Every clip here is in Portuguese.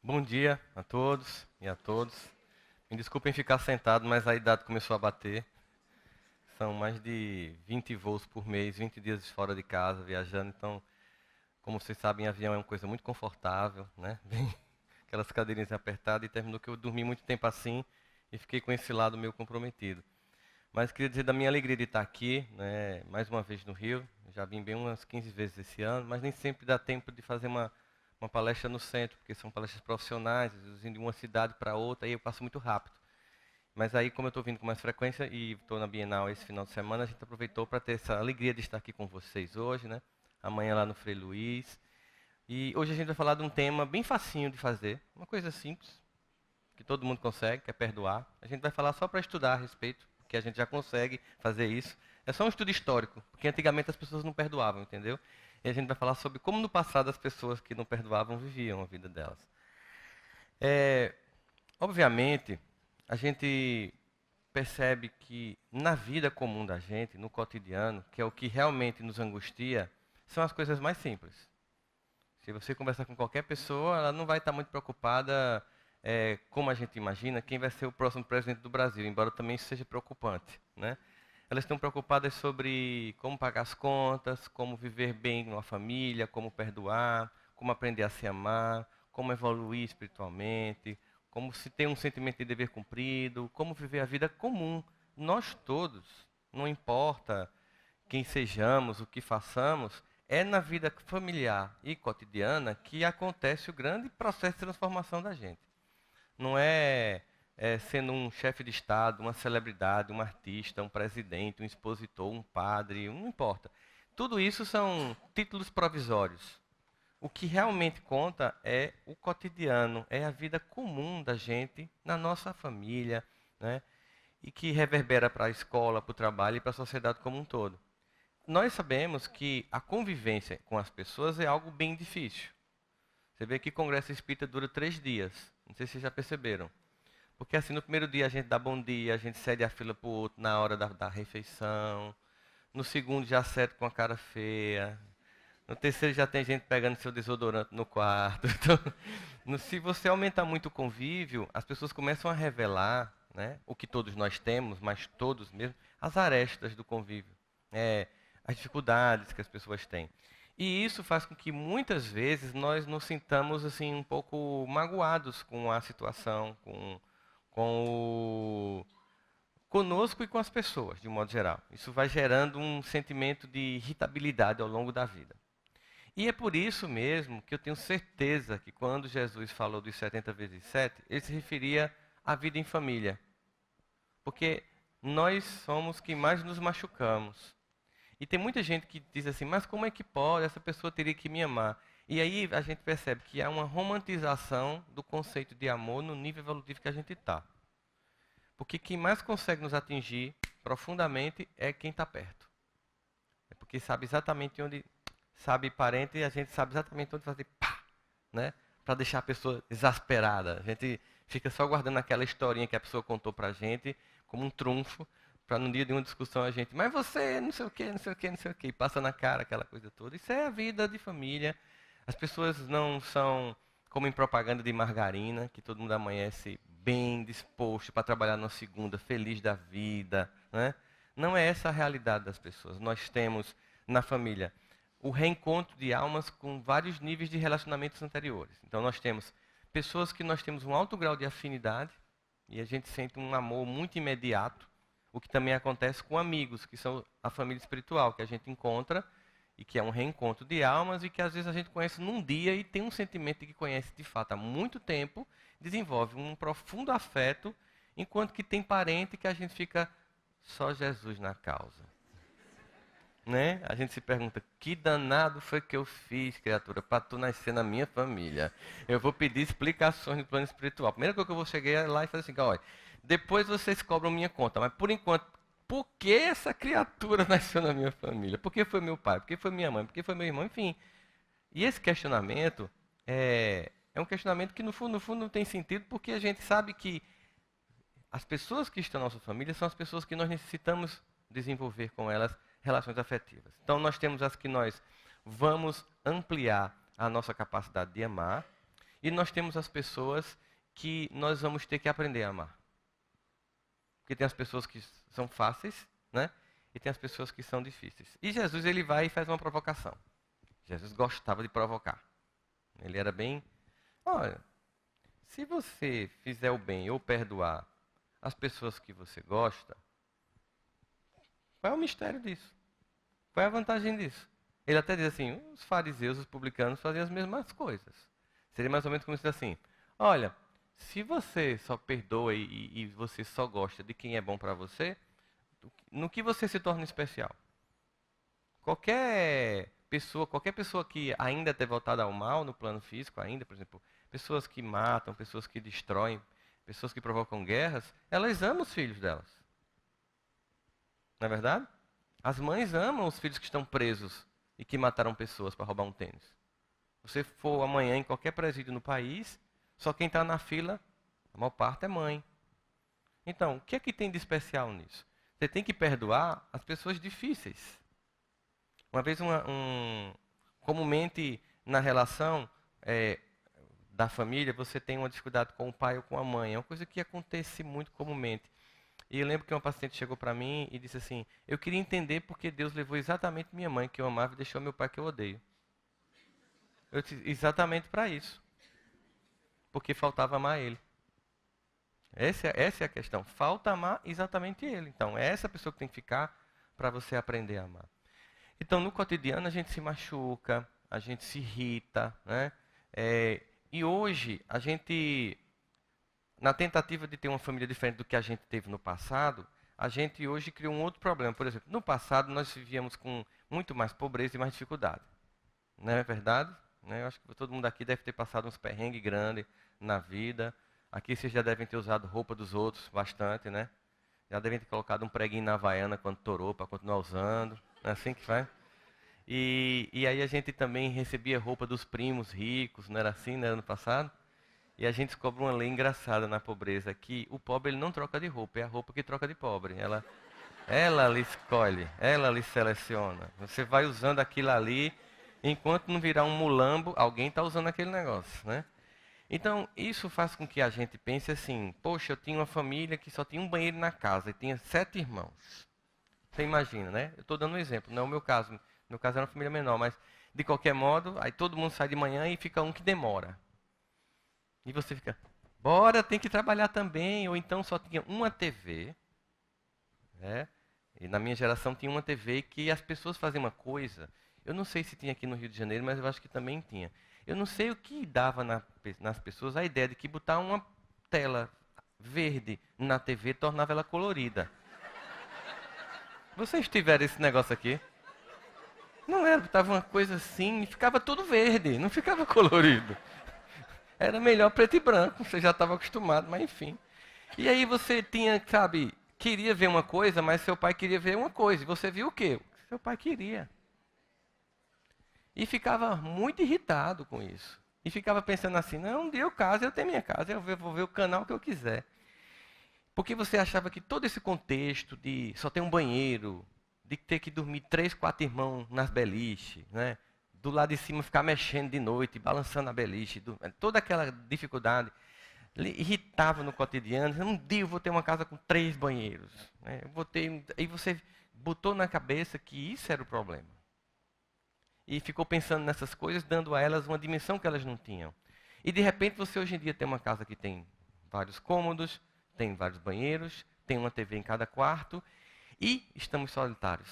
Bom dia a todos e a todos. Me desculpem ficar sentado, mas a idade começou a bater. São mais de 20 voos por mês, 20 dias fora de casa, viajando. Então, como vocês sabem, avião é uma coisa muito confortável, né? Bem, aquelas cadeirinhas apertadas, e terminou que eu dormi muito tempo assim e fiquei com esse lado meio comprometido. Mas queria dizer da minha alegria de estar aqui, né, mais uma vez no Rio. Já vim bem umas 15 vezes esse ano, mas nem sempre dá tempo de fazer uma palestra no centro, porque são palestras profissionais, às vezes indo de uma cidade para outra, aí eu passo muito rápido. Mas aí, como eu estou vindo com mais frequência e estou na Bienal esse final de semana, a gente aproveitou para ter essa alegria de estar aqui com vocês hoje, né? Amanhã lá no Frei Luiz. E hoje a gente vai falar de um tema bem facinho de fazer, uma coisa simples, que todo mundo consegue, que é perdoar. A gente vai falar só para estudar a respeito, porque a gente já consegue fazer isso. É só um estudo histórico, porque antigamente as pessoas não perdoavam, entendeu? E a gente vai falar sobre como no passado as pessoas que não perdoavam viviam a vida delas. Obviamente, a gente percebe que na vida comum da gente, no cotidiano, que é o que realmente nos angustia, são as coisas mais simples. Se você conversar com qualquer pessoa, ela não vai estar muito preocupada, como a gente imagina, quem vai ser o próximo presidente do Brasil, embora também isso seja preocupante, né? Elas estão preocupadas sobre como pagar as contas, como viver bem numa família, como perdoar, como aprender a se amar, como evoluir espiritualmente, como se ter um sentimento de dever cumprido, como viver a vida comum. Nós todos, não importa quem sejamos, o que façamos, é na vida familiar e cotidiana que acontece o grande processo de transformação da gente. Não é, sendo um chefe de Estado, uma celebridade, um artista, um presidente, um expositor, um padre, não importa. Tudo isso são títulos provisórios. O que realmente conta é o cotidiano, é a vida comum da gente na nossa família, né? E que reverbera para a escola, para o trabalho e para a sociedade como um todo. Nós sabemos que a convivência com as pessoas é algo bem difícil. Você vê que Congresso Espírita dura 3 dias. Não sei se vocês já perceberam. Porque assim, no primeiro dia a gente dá bom dia, a gente cede a fila para o outro na hora da refeição. No segundo já cede com a cara feia. No terceiro já tem gente pegando seu desodorante no quarto. Então, se você aumentar muito o convívio, as pessoas começam a revelar, né, o que todos nós temos, mas todos mesmo, as arestas do convívio. As dificuldades que as pessoas têm. E isso faz com que muitas vezes nós nos sintamos assim um pouco magoados com a situação, com conosco e com as pessoas, de um modo geral. Isso vai gerando um sentimento de irritabilidade ao longo da vida. E é por isso mesmo que eu tenho certeza que quando Jesus falou dos 70 vezes 7, ele se referia à vida em família. Porque nós somos quem mais nos machucamos. E tem muita gente que diz assim, mas como é que pode? Essa pessoa teria que me amar. E aí a gente percebe que há uma romantização do conceito de amor no nível evolutivo que a gente está. Porque quem mais consegue nos atingir profundamente é quem está perto. É porque sabe exatamente onde, sabe parente, e a gente sabe exatamente onde fazer pá, né? Para deixar a pessoa exasperada. A gente fica só guardando aquela historinha que a pessoa contou para a gente como um trunfo, para no dia de uma discussão a gente, mas você não sei o que, não sei o que, não sei o que, e passa na cara aquela coisa toda. Isso é a vida de família. As pessoas não são como em propaganda de margarina, que todo mundo amanhece bem disposto para trabalhar na segunda, feliz da vida, né? Não é essa a realidade das pessoas. Nós temos na família o reencontro de almas com vários níveis de relacionamentos anteriores. Então nós temos pessoas que nós temos um alto grau de afinidade e a gente sente um amor muito imediato, o que também acontece com amigos, que são a família espiritual, que a gente encontra e que é um reencontro de almas e que às vezes a gente conhece num dia e tem um sentimento de que conhece de fato há muito tempo, desenvolve um profundo afeto, enquanto que tem parente que a gente fica só Jesus na causa. Né? A gente se pergunta, que danado foi que eu fiz, criatura, para tu nascer na minha família? Eu vou pedir explicações no plano espiritual. A primeira coisa que eu vou chegar lá e fazer assim, olha, depois vocês cobram minha conta, mas por enquanto, por que essa criatura nasceu na minha família? Por que foi meu pai? Por que foi minha mãe? Por que foi meu irmão? Enfim. E esse questionamento é um questionamento que, no fundo, não tem sentido, porque a gente sabe que as pessoas que estão na nossa família são as pessoas que nós necessitamos desenvolver com elas relações afetivas. Então, nós temos as que nós vamos ampliar a nossa capacidade de amar, e nós temos as pessoas que nós vamos ter que aprender a amar. Porque tem as pessoas que são fáceis, né? E tem as pessoas que são difíceis. E Jesus, ele vai e faz uma provocação. Jesus gostava de provocar. Ele era bem... Olha, se você fizer o bem ou perdoar as pessoas que você gosta, qual é o mistério disso? Qual é a vantagem disso? Ele até diz assim, os fariseus, os publicanos faziam as mesmas coisas. Seria mais ou menos como se assim, olha, se você só perdoa e você só gosta de quem é bom para você, no que você se torna especial? Qualquer pessoa que ainda é devotada ao mal no plano físico ainda, por exemplo, pessoas que matam, pessoas que destroem, pessoas que provocam guerras, elas amam os filhos delas. Não é verdade? As mães amam os filhos que estão presos e que mataram pessoas para roubar um tênis. Se você for amanhã em qualquer presídio no país, só quem está na fila, a maior parte é mãe. Então, o que é que tem de especial nisso? Você tem que perdoar as pessoas difíceis. Uma vez, comumente na relação da família, você tem uma dificuldade com o pai ou com a mãe. É uma coisa que acontece muito comumente. E eu lembro que uma paciente chegou para mim e disse assim, eu queria entender porque Deus levou exatamente minha mãe, que eu amava, e deixou meu pai, que eu odeio. Eu disse, exatamente para isso. Porque faltava amar ele. Essa é a questão. Falta amar exatamente ele. Então, é essa pessoa que tem que ficar para você aprender a amar. Então, no cotidiano, a gente se machuca, a gente se irrita, né? E hoje, a gente, na tentativa de ter uma família diferente do que a gente teve no passado, a gente hoje criou um outro problema. Por exemplo, no passado, nós vivíamos com muito mais pobreza e mais dificuldade. Não é verdade? Eu acho que todo mundo aqui deve ter passado uns perrengues grandes na vida. Aqui vocês já devem ter usado roupa dos outros bastante, né? Já devem ter colocado um preguinho na Havaiana quando torou para continuar usando. Não é assim que faz? E aí a gente também recebia roupa dos primos ricos, não era assim, né, ano passado? E a gente descobre uma lei engraçada na pobreza, que o pobre ele não troca de roupa, é a roupa que troca de pobre. Ela lhe escolhe, ela lhe seleciona. Você vai usando aquilo ali, enquanto não virar um mulambo, alguém está usando aquele negócio, né? Então, isso faz com que a gente pense assim, poxa, eu tinha uma família que só tinha um banheiro na casa e tinha 7 irmãos. Você imagina, né? Eu estou dando um exemplo, não é o meu caso. No meu caso era uma família menor, mas de qualquer modo, aí todo mundo sai de manhã e fica um que demora. E você fica, bora, tem que trabalhar também. Ou então só tinha uma TV, né? E na minha geração tinha uma TV que as pessoas faziam uma coisa. Eu não sei se tinha aqui no Rio de Janeiro, mas eu acho que também tinha. Eu não sei o que dava nas pessoas a ideia de que botar uma tela verde na TV tornava ela colorida. Vocês tiveram esse negócio aqui? Não era, botava uma coisa assim e ficava tudo verde, não ficava colorido. Era melhor preto e branco, você já estava acostumado, mas enfim. E aí você tinha, sabe, queria ver uma coisa, mas seu pai queria ver uma coisa. E você viu o quê? O que seu pai queria. E ficava muito irritado com isso. E ficava pensando assim, não, um dia eu caso, eu tenho minha casa, eu vou ver o canal que eu quiser. Porque você achava que todo esse contexto de só ter um banheiro, de ter que dormir 3, 4 irmãos nas beliches, né? Do lado de cima ficar mexendo de noite, balançando a beliche, toda aquela dificuldade, irritava no cotidiano. Um dia eu vou ter uma casa com 3 banheiros. Né? Aí você botou na cabeça que isso era o problema. E ficou pensando nessas coisas, dando a elas uma dimensão que elas não tinham. E de repente você hoje em dia tem uma casa que tem vários cômodos, tem vários banheiros, tem uma TV em cada quarto e estamos solitários.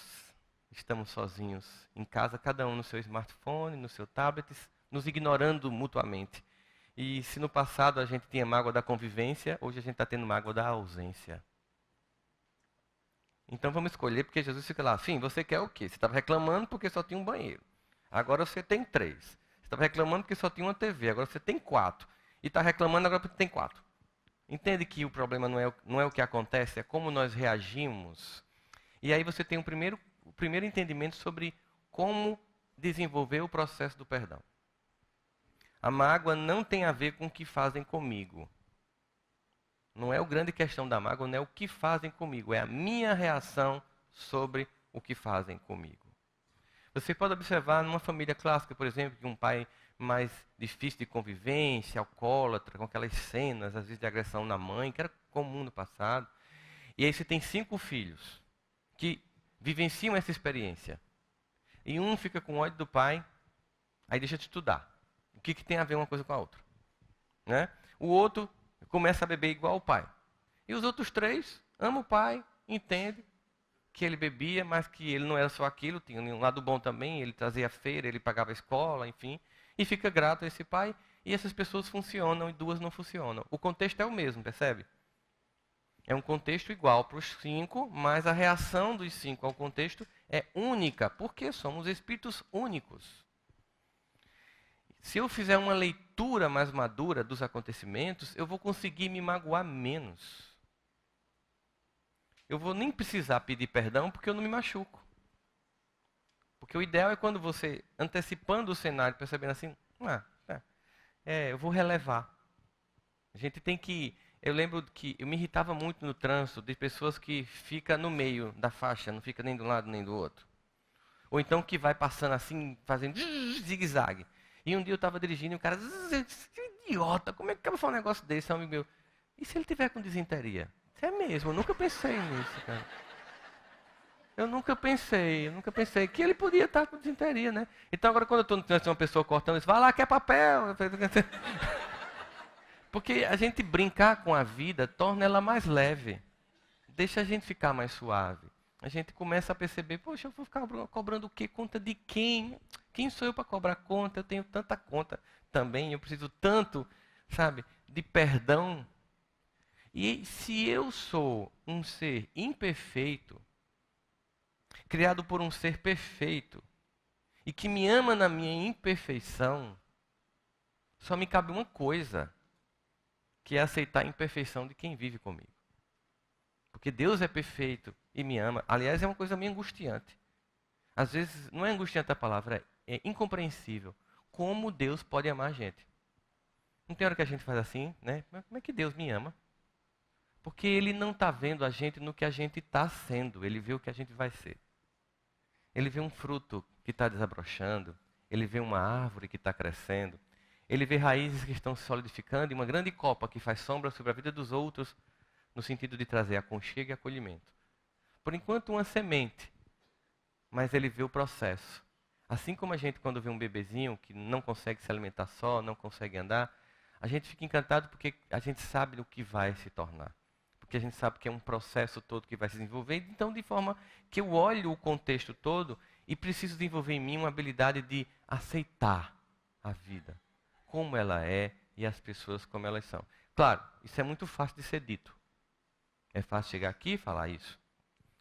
Estamos sozinhos em casa, cada um no seu smartphone, no seu tablet, nos ignorando mutuamente. E se no passado a gente tinha mágoa da convivência, hoje a gente está tendo mágoa da ausência. Então vamos escolher, porque Jesus fica lá, sim, você quer o quê? Você estava reclamando porque só tinha um banheiro. Agora você tem 3. Você estava reclamando porque só tinha uma TV, agora você tem 4. E está reclamando agora porque tem 4. Entende que o problema não é o que acontece, é como nós reagimos E aí você tem o primeiro entendimento sobre como desenvolver o processo do perdão. A mágoa não tem a ver com o que fazem comigo. Não é a grande questão da mágoa, não é o que fazem comigo, é a minha reação sobre o que fazem comigo. Você pode observar numa família clássica, por exemplo, que um pai mais difícil de convivência, alcoólatra, com aquelas cenas, às vezes, de agressão na mãe, que era comum no passado. E aí você tem 5 filhos que vivenciam essa experiência. E um fica com ódio do pai, aí deixa de estudar. O que tem a ver uma coisa com a outra? Né? O outro começa a beber igual o pai. E os outros 3 amam o pai, entendem que ele bebia, mas que ele não era só aquilo, tinha um lado bom também, ele trazia a feira, ele pagava a escola, enfim. E fica grato a esse pai, e essas pessoas funcionam e 2 não funcionam. O contexto é o mesmo, percebe? É um contexto igual para os 5, mas a reação dos 5 ao contexto é única, porque somos espíritos únicos. Se eu fizer uma leitura mais madura dos acontecimentos, eu vou conseguir me magoar menos. Eu vou nem precisar pedir perdão porque eu não me machuco. Porque o ideal é quando você, antecipando o cenário, percebendo assim, eu vou relevar. A gente tem que... Eu lembro que eu me irritava muito no trânsito de pessoas que ficam no meio da faixa, não fica nem de um lado nem do outro. Ou então que vai passando assim, fazendo zigue-zague. E um dia eu estava dirigindo e o cara, idiota, como é que acaba falar um negócio desse, amigo meu? E se ele tiver com disenteria? Isso é mesmo, eu nunca pensei nisso, cara. Eu nunca pensei que ele podia estar com disenteria, né? Então agora quando eu estou no trânsito, uma pessoa cortando isso, vai lá, quer papel. Porque a gente brincar com a vida torna ela mais leve. Deixa a gente ficar mais suave. A gente começa a perceber, poxa, eu vou ficar cobrando o quê? Conta de quem? Quem sou eu para cobrar conta? Eu tenho tanta conta também, eu preciso tanto, sabe, de perdão. E se eu sou um ser imperfeito, criado por um ser perfeito, e que me ama na minha imperfeição, só me cabe uma coisa, que é aceitar a imperfeição de quem vive comigo. Porque Deus é perfeito e me ama. Aliás, é uma coisa meio angustiante. Às vezes, não é angustiante a palavra, é incompreensível. Como Deus pode amar a gente? Não tem hora que a gente faz assim, né? Mas como é que Deus me ama? Porque Ele não está vendo a gente no que a gente está sendo. Ele vê o que a gente vai ser. Ele vê um fruto que está desabrochando. Ele vê uma árvore que está crescendo. Ele vê raízes que estão se solidificando e uma grande copa que faz sombra sobre a vida dos outros, no sentido de trazer aconchego e acolhimento. Por enquanto, uma semente, mas ele vê o processo. Assim como a gente, quando vê um bebezinho que não consegue se alimentar só, não consegue andar, a gente fica encantado porque a gente sabe o que vai se tornar. Porque a gente sabe que é um processo todo que vai se desenvolver. Então, de forma que eu olho o contexto todo e preciso desenvolver em mim uma habilidade de aceitar a vida, como ela é e as pessoas como elas são. Claro, isso é muito fácil de ser dito. É fácil chegar aqui e falar isso.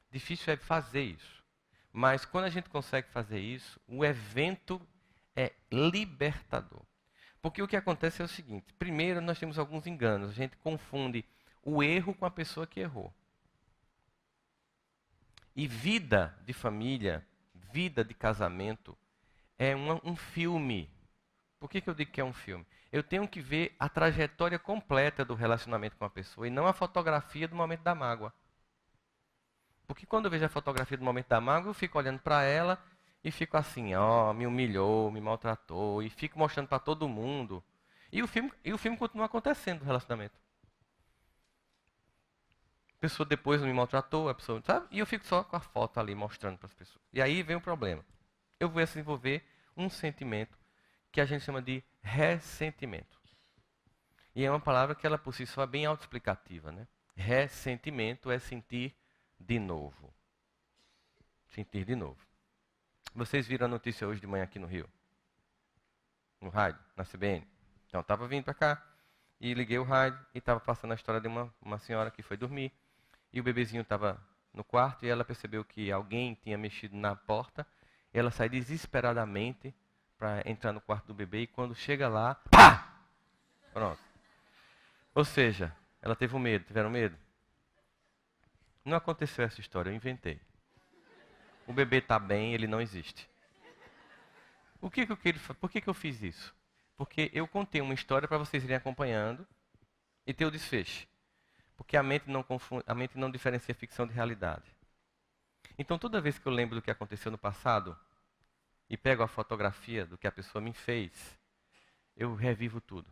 Difícil é fazer isso. Mas quando a gente consegue fazer isso, o evento é libertador. Porque o que acontece é o seguinte: primeiro, nós temos alguns enganos. A gente confunde o erro com a pessoa que errou. E vida de família, vida de casamento, é um filme. Por que eu digo que é um filme? Eu tenho que ver a trajetória completa do relacionamento com a pessoa e não a fotografia do momento da mágoa. Porque quando eu vejo a fotografia do momento da mágoa, eu fico olhando para ela e fico assim, me humilhou, me maltratou, e fico mostrando para todo mundo. E o filme continua acontecendo no relacionamento. A pessoa depois me maltratou, a pessoa, sabe? E eu fico só com a foto ali mostrando para as pessoas. E aí vem o problema. Eu vou desenvolver um sentimento que a gente chama de ressentimento. E é uma palavra que ela por si só é bem autoexplicativa, né? Ressentimento é sentir de novo. Sentir de novo. Vocês viram a notícia hoje de manhã aqui no Rio? No rádio, na CBN. Então, eu estava vindo para cá e liguei o rádio e estava passando a história de uma senhora que foi dormir. E o bebezinho estava no quarto e ela percebeu que alguém tinha mexido na porta. Ela sai desesperadamente para entrar no quarto do bebê e quando chega lá, pá! Pronto. Ou seja, ela teve um medo. Tiveram medo? Não aconteceu essa história, eu inventei. o bebê está bem, ele não existe. Por que eu fiz isso? Porque eu contei uma história para vocês irem acompanhando e ter o desfecho. Porque a mente não diferencia ficção de realidade. Então, toda vez que eu lembro do que aconteceu no passado e pego a fotografia do que a pessoa me fez, eu revivo tudo.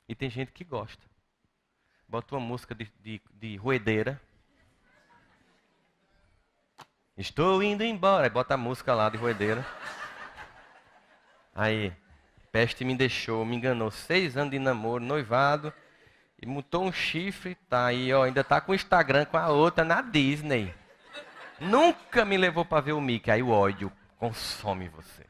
E tem gente que gosta. Bota uma música de roedeira. Estou indo embora. Aí bota a música lá de roedeira. Aí, peste me deixou, me enganou. 6 anos de namoro, noivado. E mutou um chifre, tá aí, ó. Ainda tá com o Instagram com a outra na Disney. Nunca me levou para ver o Mickey. Aí o ódio consome você.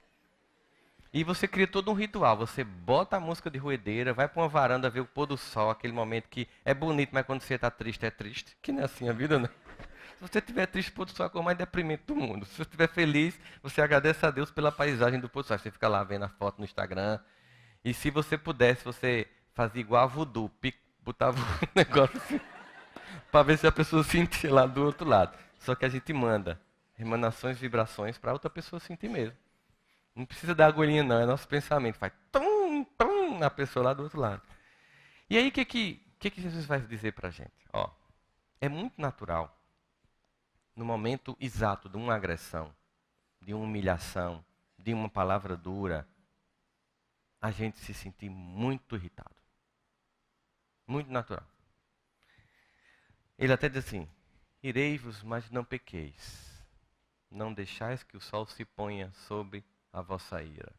E você cria todo um ritual. Você bota a música de roedeira, vai para uma varanda ver o pôr do sol, aquele momento que é bonito, mas quando você está triste, é triste. Que não é assim a vida, né? Se você estiver triste, o pôr do sol é a coisa mais deprimente do mundo. Se você estiver feliz, você agradece a Deus pela paisagem do pôr do sol. Você fica lá vendo a foto no Instagram. E se você pudesse, você fazia igual a voodoo. Botava um negócio assim, para ver se a pessoa sentia lá do outro lado. Só que a gente manda emanações, vibrações para outra pessoa sentir mesmo. Não precisa da agulhinha, não. É nosso pensamento. Faz tum, tum na pessoa lá do outro lado. E aí, o que Jesus vai dizer para a gente? Ó, é muito natural, no momento exato de uma agressão, de uma humilhação, de uma palavra dura, a gente se sentir muito irritado. Muito natural. Ele até diz assim: irei-vos, mas não pequeis. Não deixais que o sol se ponha sobre a vossa ira.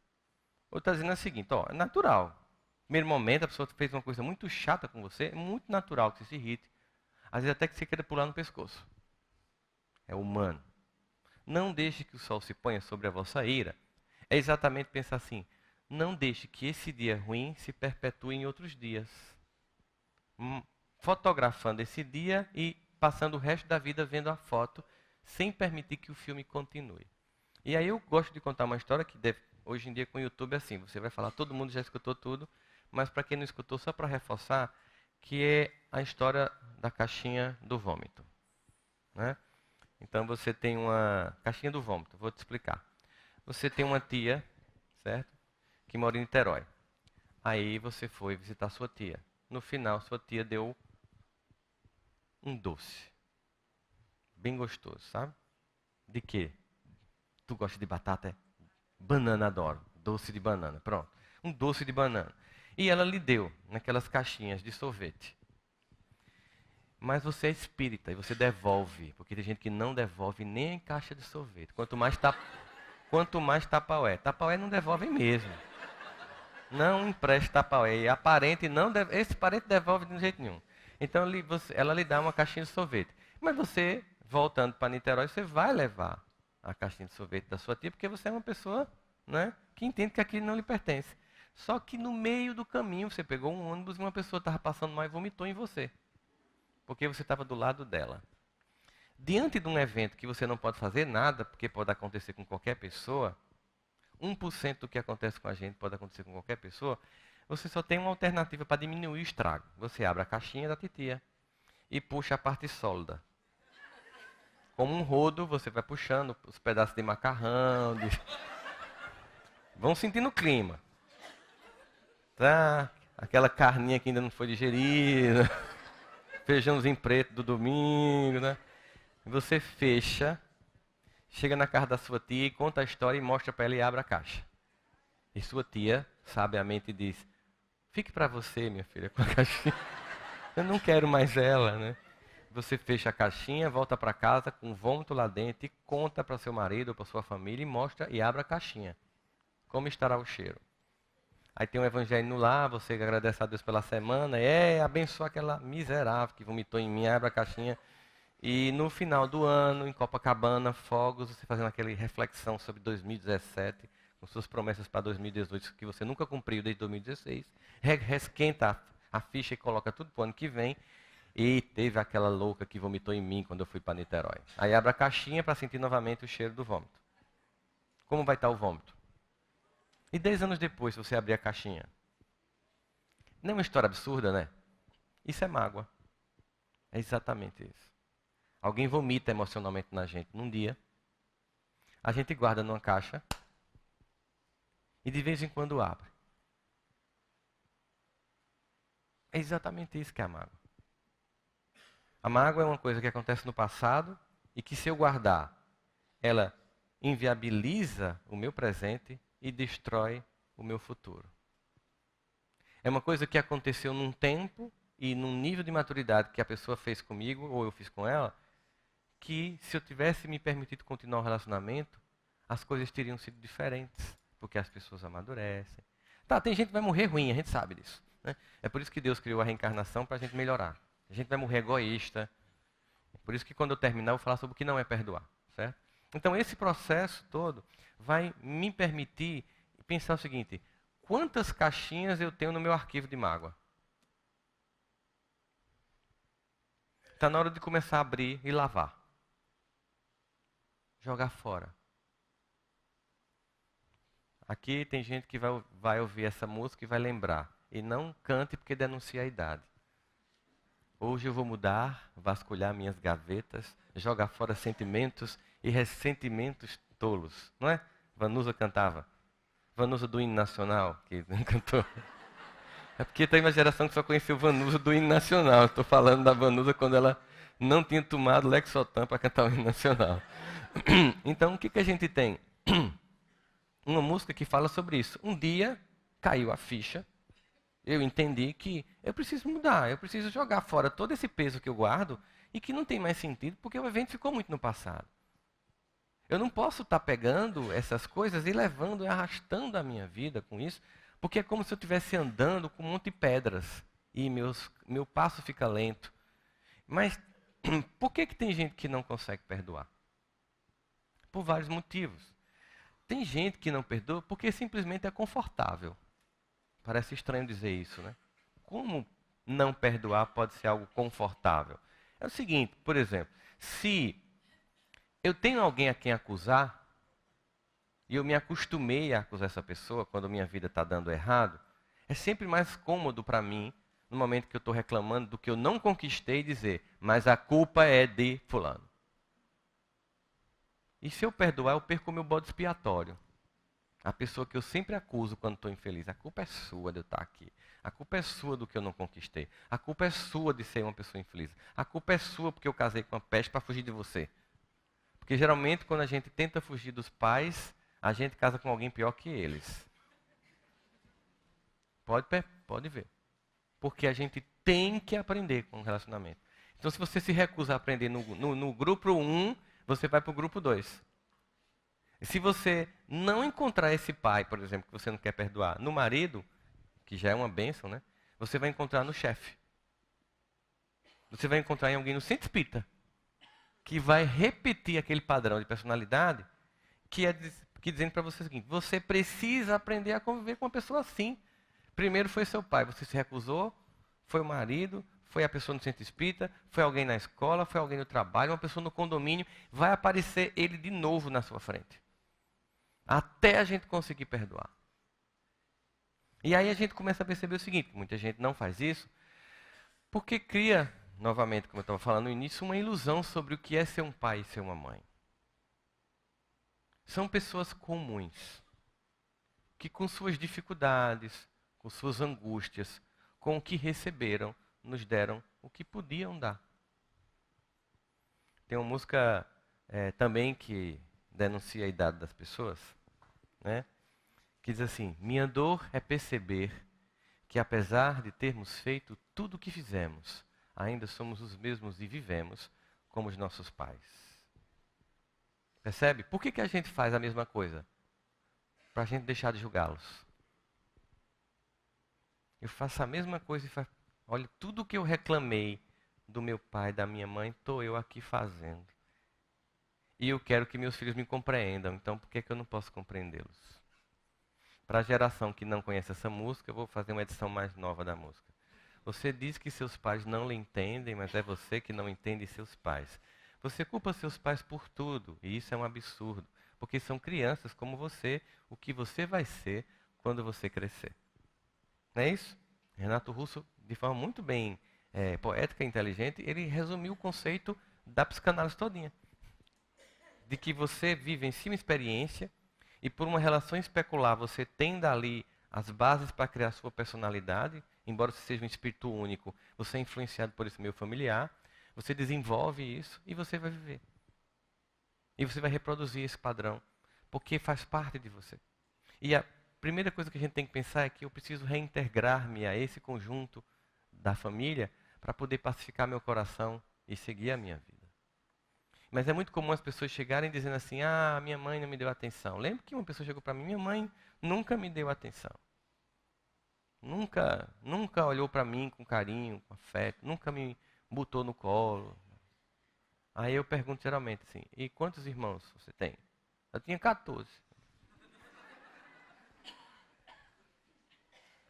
Ou está dizendo o seguinte, ó, é natural. Primeiro momento, a pessoa fez uma coisa muito chata com você, é muito natural que você se irrite. Às vezes até que você queira pular no pescoço. É humano. Não deixe que o sol se ponha sobre a vossa ira. É exatamente pensar assim, não deixe que esse dia ruim se perpetue em outros dias. Fotografando esse dia e passando o resto da vida vendo a foto, sem permitir que o filme continue. E aí eu gosto de contar uma história que hoje em dia com o YouTube é assim, você vai falar, todo mundo já escutou tudo, mas para quem não escutou, só para reforçar, que é a história da caixinha do vômito. Né? Então você tem uma caixinha do vômito, vou te explicar. Você tem uma tia, certo? Que mora em Niterói. Aí você foi visitar sua tia. No final, sua tia deu um doce. Bem gostoso, sabe? De quê? Tu gosta de batata? É? Banana adoro. Doce de banana. Pronto. Um doce de banana. E ela lhe deu naquelas caixinhas de sorvete. Mas você é espírita e você devolve. Porque tem gente que não devolve nem em caixa de sorvete. Quanto mais tapaué. Tapaué não devolve mesmo. Não empresta tapaué. E a parente não deve, esse parente devolve de jeito nenhum. Então ela lhe dá uma caixinha de sorvete. Mas você, voltando para Niterói, você vai levar a caixinha de sorvete da sua tia, porque você é uma pessoa, né, que entende que aquilo não lhe pertence. Só que no meio do caminho você pegou um ônibus e uma pessoa estava passando mal e vomitou em você. Porque você estava do lado dela. Diante de um evento que você não pode fazer nada, porque pode acontecer com qualquer pessoa, 1% do que acontece com a gente pode acontecer com qualquer pessoa, você só tem uma alternativa para diminuir o estrago. Você abre a caixinha da titia e puxa a parte sólida. Como um rodo, você vai puxando os pedaços de macarrão. Vão sentindo o clima. Tá? Aquela carninha que ainda não foi digerida. Feijãozinho preto do domingo, né? Você fecha, chega na casa da sua tia e conta a história e mostra para ela e abre a caixa. E sua tia, sabiamente, diz: fique para você, minha filha, com a caixinha. Eu não quero mais ela, né? Você fecha a caixinha, volta para casa com vômito lá dentro e conta para seu marido ou para sua família e mostra e abre a caixinha. Como estará o cheiro? Aí tem um evangelho no lar, você agradece a Deus pela semana, abençoa aquela miserável que vomitou em mim, abre a caixinha. E no final do ano, em Copacabana, fogos, você fazendo aquela reflexão sobre 2017, com suas promessas para 2018, que você nunca cumpriu desde 2016, resquenta a ficha e coloca tudo para o ano que vem. E teve aquela louca que vomitou em mim quando eu fui para Niterói. Aí abre a caixinha para sentir novamente o cheiro do vômito. Como vai estar o vômito? E 10 anos depois, se você abrir a caixinha? Não é uma história absurda, né? Isso é mágoa. É exatamente isso. alguém vomita emocionalmente na gente num dia, a gente guarda numa caixa e de vez em quando abre. É exatamente isso que é a mágoa. A mágoa é uma coisa que acontece no passado e que, se eu guardar, ela inviabiliza o meu presente e destrói o meu futuro. É uma coisa que aconteceu num tempo e num nível de maturidade que a pessoa fez comigo, ou eu fiz com ela, que, se eu tivesse me permitido continuar o relacionamento, as coisas teriam sido diferentes, porque as pessoas amadurecem. Tá, tem gente que vai morrer ruim, a gente sabe disso, né? É por isso que Deus criou a reencarnação, para a gente melhorar. A gente vai morrer egoísta. É por isso que, quando eu terminar, eu vou falar sobre o que não é perdoar, certo? Então, esse processo todo vai me permitir pensar o seguinte: quantas caixinhas eu tenho no meu arquivo de mágoa? Está na hora de começar a abrir e lavar. Jogar fora. Aqui tem gente que vai ouvir essa música e vai lembrar. E não cante porque denuncia a idade. Hoje eu vou mudar, vasculhar minhas gavetas, jogar fora sentimentos e ressentimentos tolos. Não é? Vanusa cantava. Vanusa do hino nacional, que cantou. É porque tem uma geração que só conheceu Vanusa do hino nacional. Estou falando da Vanusa quando ela não tinha tomado Lexotan para cantar o hino nacional. Então, o que, que a gente tem? Uma música que fala sobre isso. Um dia caiu a ficha, eu entendi que eu preciso mudar, eu preciso jogar fora todo esse peso que eu guardo e que não tem mais sentido porque o evento ficou muito no passado. Eu não posso estar pegando essas coisas e levando e arrastando a minha vida com isso, porque é como se eu estivesse andando com um monte de pedras e meu passo fica lento. Mas por que tem gente que não consegue perdoar? Por vários motivos. Tem gente que não perdoa porque simplesmente é confortável. Parece estranho dizer isso, né? Como não perdoar pode ser algo confortável? É o seguinte, por exemplo, se eu tenho alguém a quem acusar, e eu me acostumei a acusar essa pessoa quando a minha vida está dando errado, é sempre mais cômodo para mim, no momento que eu estou reclamando do que eu não conquistei, dizer, mas a culpa é de fulano. E se eu perdoar, eu perco o meu bode expiatório. A pessoa que eu sempre acuso quando estou infeliz. A culpa é sua de eu estar aqui. A culpa é sua do que eu não conquistei. A culpa é sua de ser uma pessoa infeliz. A culpa é sua porque eu casei com uma peste para fugir de você. Porque geralmente quando a gente tenta fugir dos pais, a gente casa com alguém pior que eles. Pode ver. Porque a gente tem que aprender com o relacionamento. Então, se você se recusa a aprender no grupo 1, você vai para o grupo 2. E se você não encontrar esse pai, por exemplo, que você não quer perdoar, no marido, que já é uma bênção, né? Você vai encontrar no chefe. Você vai encontrar em alguém no centro espírita, que vai repetir aquele padrão de personalidade, que dizendo para você o seguinte: você precisa aprender a conviver com uma pessoa assim. Primeiro foi seu pai, você se recusou, foi o marido, foi a pessoa no centro espírita, foi alguém na escola, foi alguém no trabalho, uma pessoa no condomínio, vai aparecer ele de novo na sua frente. Até a gente conseguir perdoar. E aí a gente começa a perceber o seguinte: muita gente não faz isso, porque cria, novamente, como eu estava falando no início, uma ilusão sobre o que é ser um pai e ser uma mãe. São pessoas comuns, que com suas dificuldades, com suas angústias, com o que receberam, nos deram o que podiam dar. Tem uma música também que denuncia a idade das pessoas, né? Que diz assim: minha dor é perceber que, apesar de termos feito tudo o que fizemos, ainda somos os mesmos e vivemos como os nossos pais. Percebe? Por que a gente faz a mesma coisa? Para a gente deixar de julgá-los. Eu faço a mesma coisa e faço, olha, tudo o que eu reclamei do meu pai, da minha mãe, estou eu aqui fazendo. E eu quero que meus filhos me compreendam, então por que eu não posso compreendê-los? Para a geração que não conhece essa música, eu vou fazer uma edição mais nova da música. Você diz que seus pais não lhe entendem, mas é você que não entende seus pais. Você culpa seus pais por tudo, e isso é um absurdo, porque são crianças como você, o que você vai ser quando você crescer. Não é isso? Renato Russo, de forma muito bem poética e inteligente, ele resumiu o conceito da psicanálise todinha. De que você vivencia uma experiência e por uma relação especular você tem dali as bases para criar a sua personalidade, embora você seja um espírito único, você é influenciado por esse meio familiar, você desenvolve isso e você vai viver. E você vai reproduzir esse padrão, porque faz parte de você. E a primeira coisa que a gente tem que pensar é que eu preciso reintegrar-me a esse conjunto da família para poder pacificar meu coração e seguir a minha vida. Mas é muito comum as pessoas chegarem dizendo assim, ah, minha mãe não me deu atenção. Lembro que uma pessoa chegou para mim, minha mãe nunca me deu atenção. Nunca olhou para mim com carinho, com afeto, nunca me botou no colo. Aí eu pergunto geralmente assim, e quantos irmãos você tem? Eu tinha 14.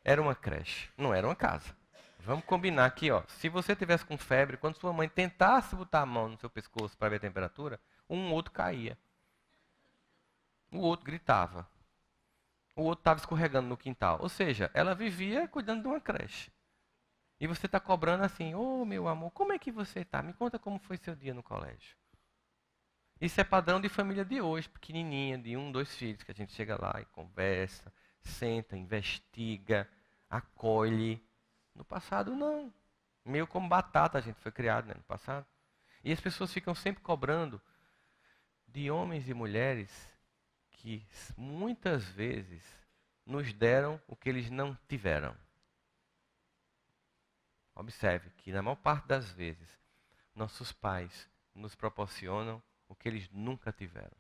Era uma creche, não era uma casa. Vamos combinar aqui, ó. Se você tivesse com febre, quando sua mãe tentasse botar a mão no seu pescoço para ver a temperatura, um outro caía. O outro gritava. O outro estava escorregando no quintal. Ou seja, ela vivia cuidando de uma creche. E você está cobrando assim, ô meu amor, como é que você está? Me conta como foi seu dia no colégio. Isso é padrão de família de hoje, pequenininha, de 1, 2 filhos, que a gente chega lá e conversa, senta, investiga, acolhe. No passado, não. Meio como batata a gente foi criado, né, no passado. E as pessoas ficam sempre cobrando de homens e mulheres que muitas vezes nos deram o que eles não tiveram. Observe que na maior parte das vezes, nossos pais nos proporcionam o que eles nunca tiveram.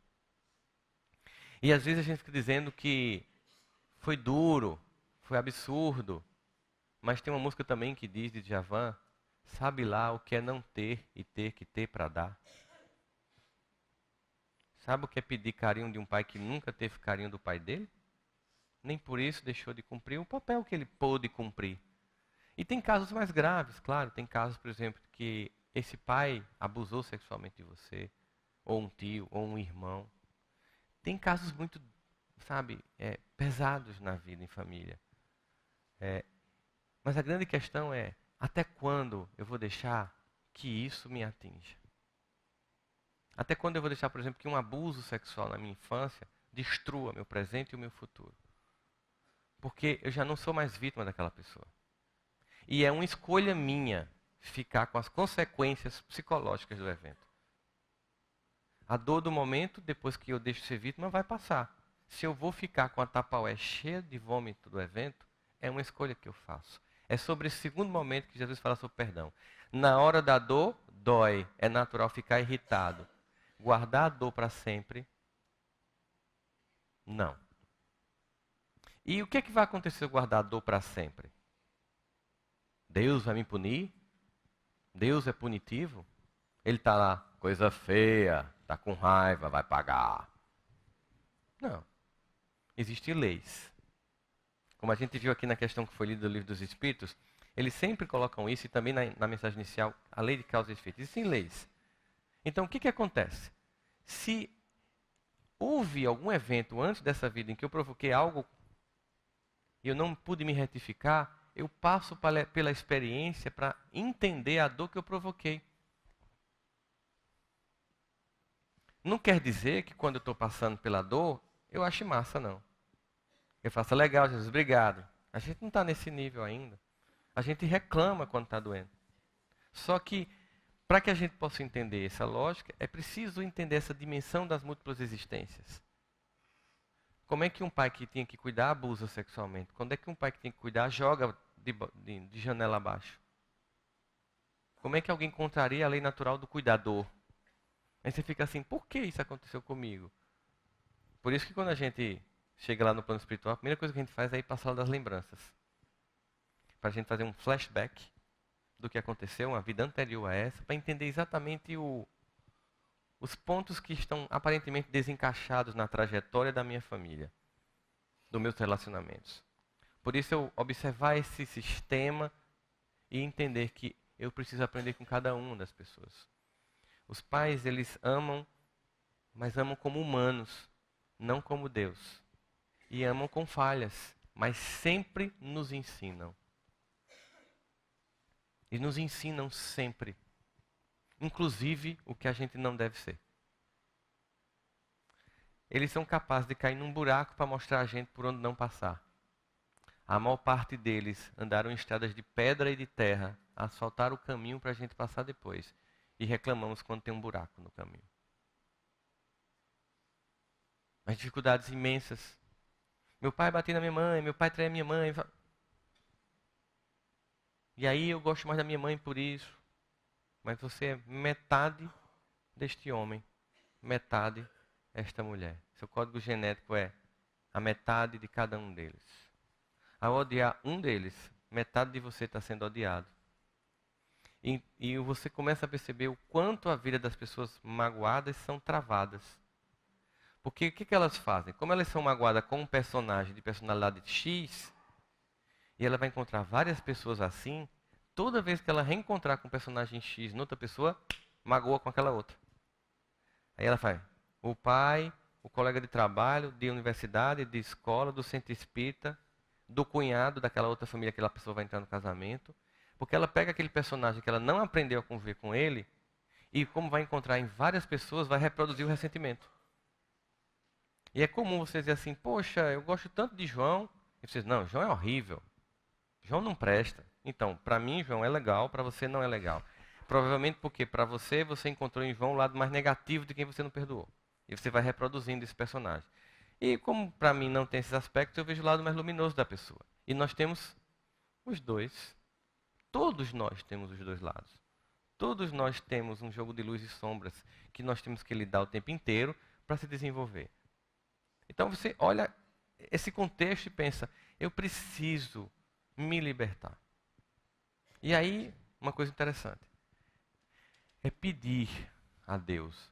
E às vezes a gente fica dizendo que foi duro, foi absurdo. Mas tem uma música também que diz de Djavan, sabe lá o que é não ter e ter que ter para dar. Sabe o que é pedir carinho de um pai que nunca teve carinho do pai dele? Nem por isso deixou de cumprir o papel que ele pôde cumprir. E tem casos mais graves, claro. Tem casos, por exemplo, que esse pai abusou sexualmente de você, ou um tio, ou um irmão. Tem casos muito, sabe, pesados na vida em família. Mas a grande questão é, até quando eu vou deixar que isso me atinja? Até quando eu vou deixar, por exemplo, que um abuso sexual na minha infância destrua meu presente e o meu futuro? Porque eu já não sou mais vítima daquela pessoa. E é uma escolha minha ficar com as consequências psicológicas do evento. A dor do momento, depois que eu deixo de ser vítima, vai passar. Se eu vou ficar com a tapaué cheia de vômito do evento, é uma escolha que eu faço. É sobre esse segundo momento que Jesus fala sobre perdão. Na hora da dor, dói. É natural ficar irritado. Guardar a dor para sempre, não. E o que é que vai acontecer se eu guardar a dor para sempre? Deus vai me punir? Deus é punitivo? Ele está lá, coisa feia, está com raiva, vai pagar. Não. Existem leis. Como a gente viu aqui na questão que foi lida do Livro dos Espíritos, eles sempre colocam isso, e também na mensagem inicial, a lei de causa e efeito. Existem leis. Então, o que que acontece? Se houve algum evento antes dessa vida em que eu provoquei algo e eu não pude me retificar, eu passo pela experiência para entender a dor que eu provoquei. Não quer dizer que quando eu estou passando pela dor, eu ache massa, não. Eu faço, legal, Jesus, obrigado. A gente não está nesse nível ainda. A gente reclama quando está doendo. Só que, para que a gente possa entender essa lógica, é preciso entender essa dimensão das múltiplas existências. Como é que um pai que tinha que cuidar abusa sexualmente? Quando é que um pai que tinha que cuidar joga de janela abaixo? Como é que alguém contraria a lei natural do cuidador? Aí você fica assim, por que isso aconteceu comigo? Por isso que quando a gente chega lá no plano espiritual, a primeira coisa que a gente faz é ir para a sala das lembranças. Para a gente fazer um flashback do que aconteceu, uma vida anterior a essa, para entender exatamente os pontos que estão aparentemente desencaixados na trajetória da minha família, dos meus relacionamentos. Por isso eu observar esse sistema e entender que eu preciso aprender com cada uma das pessoas. Os pais, eles amam, mas amam como humanos, não como Deus. E amam com falhas, mas sempre nos ensinam. E nos ensinam sempre. inclusive o que a gente não deve ser. Eles são capazes de cair num buraco para mostrar a gente por onde não passar. A maior parte deles andaram em estradas de pedra e de terra, asfaltaram o caminho para a gente passar depois. E reclamamos quando tem um buraco no caminho. As dificuldades imensas. Meu pai batia na minha mãe, meu pai traía minha mãe. E aí eu gosto mais da minha mãe por isso. Mas você é metade deste homem, metade esta mulher. Seu código genético é a metade de cada um deles. Ao odiar um deles, metade de você está sendo odiado. E você começa a perceber o quanto a vida das pessoas magoadas são travadas. Porque o que elas fazem? Como elas são magoadas com um personagem de personalidade X, e ela vai encontrar várias pessoas assim, toda vez que ela reencontrar com um personagem X noutra pessoa, magoa com aquela outra. Aí ela faz o pai, o colega de trabalho, de universidade, de escola, do centro espírita, do cunhado daquela outra família que aquela pessoa vai entrar no casamento. Porque ela pega aquele personagem que ela não aprendeu a conviver com ele, e como vai encontrar em várias pessoas, vai reproduzir o ressentimento. E é comum você dizer assim, poxa, eu gosto tanto de João. E você diz, não, João é horrível. João não presta. Então, para mim, João é legal, para você não é legal. Provavelmente porque para você, você encontrou em João o lado mais negativo de quem você não perdoou. E você vai reproduzindo esse personagem. E como para mim não tem esses aspectos, eu vejo o lado mais luminoso da pessoa. E nós temos os dois. Todos nós temos os dois lados. Todos nós temos um jogo de luz e sombras que nós temos que lidar o tempo inteiro para se desenvolver. Então você olha esse contexto e pensa, eu preciso me libertar. E aí, uma coisa interessante, é pedir a Deus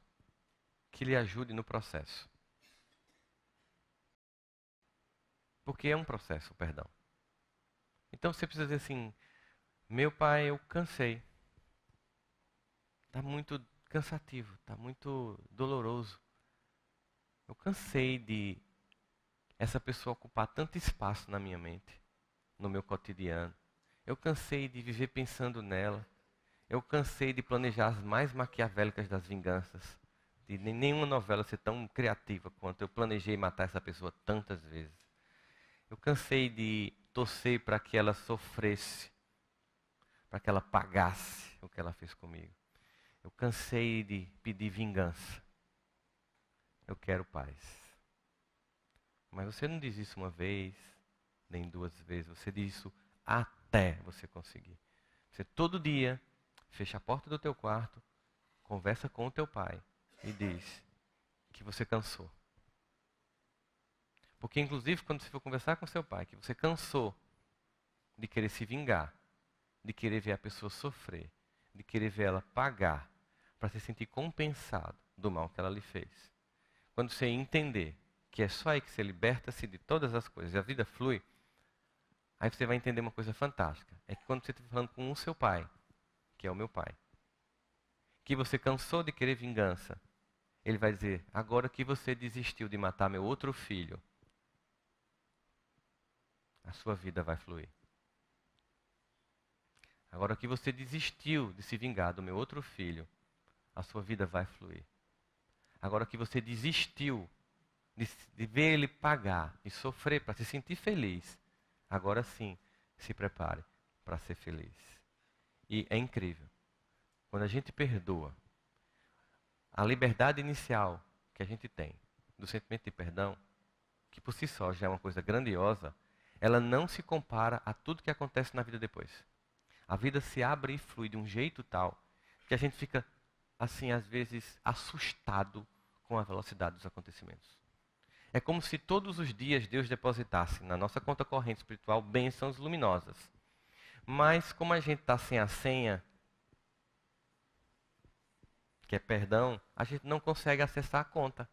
que lhe ajude no processo. Porque é um processo, o perdão. Então você precisa dizer assim, meu pai, eu cansei. Está muito cansativo, está muito doloroso. Eu cansei de essa pessoa ocupar tanto espaço na minha mente, no meu cotidiano. Eu cansei de viver pensando nela. Eu cansei de planejar as mais maquiavélicas das vinganças. De nenhuma novela ser tão criativa quanto eu planejei matar essa pessoa tantas vezes. Eu cansei de torcer para que ela sofresse, para que ela pagasse o que ela fez comigo. Eu cansei de pedir vingança. Eu quero paz. Mas você não diz isso uma vez, nem duas vezes. Você diz isso até você conseguir. Você todo dia fecha a porta do teu quarto, conversa com o teu pai e diz que você cansou. Porque inclusive quando você for conversar com seu pai, que você cansou de querer se vingar, de querer ver a pessoa sofrer, de querer ver ela pagar, para se sentir compensado do mal que ela lhe fez. Quando você entender que é só aí que você liberta-se de todas as coisas e a vida flui, aí você vai entender uma coisa fantástica. É que quando você está falando com o seu pai, que é o meu pai, que você cansou de querer vingança, ele vai dizer, agora que você desistiu de matar meu outro filho, a sua vida vai fluir. Agora que você desistiu de se vingar do meu outro filho, a sua vida vai fluir. Agora que você desistiu de ver ele pagar e sofrer para se sentir feliz, agora sim, se prepare para ser feliz. E é incrível. Quando a gente perdoa, a liberdade inicial que a gente tem do sentimento de perdão, que por si só já é uma coisa grandiosa, ela não se compara a tudo que acontece na vida depois. A vida se abre e flui de um jeito tal que a gente fica, assim, às vezes, assustado com a velocidade dos acontecimentos. É como se todos os dias Deus depositasse na nossa conta corrente espiritual bênçãos luminosas. Mas como a gente está sem a senha, que é perdão, a gente não consegue acessar a conta.